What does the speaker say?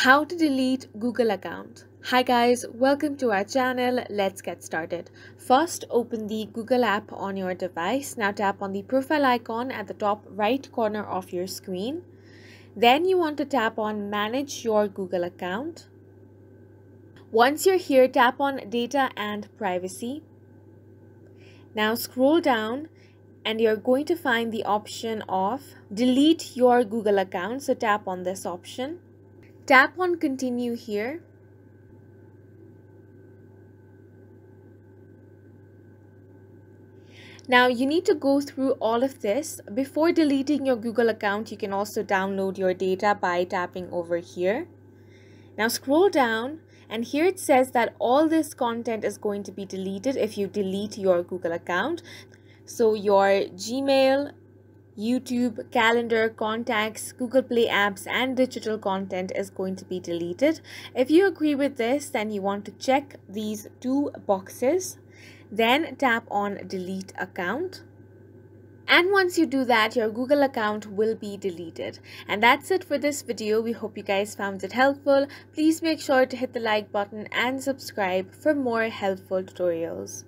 How to delete Google account. Hi guys, welcome to our channel. Let's get started. First, open the Google app on your device. Now tap on the profile icon at the top right corner of your screen. Then you want to tap on Manage your Google account. Once you're here, tap on Data and Privacy. Now scroll down and you're going to find the option of Delete your Google account. So tap on this option. Tap on Continue here. Now you need to go through all of this. Before deleting your Google account, you can also download your data by tapping over here. Now scroll down and here it says that all this content is going to be deleted if you delete your Google account. So your Gmail, YouTube, calendar, contacts, Google Play apps, and digital content is going to be deleted. If you agree with this, then you want to check these two boxes. Then tap on Delete Account. And once you do that, your Google account will be deleted. And that's it for this video. We hope you guys found it helpful. Please make sure to hit the like button and subscribe for more helpful tutorials.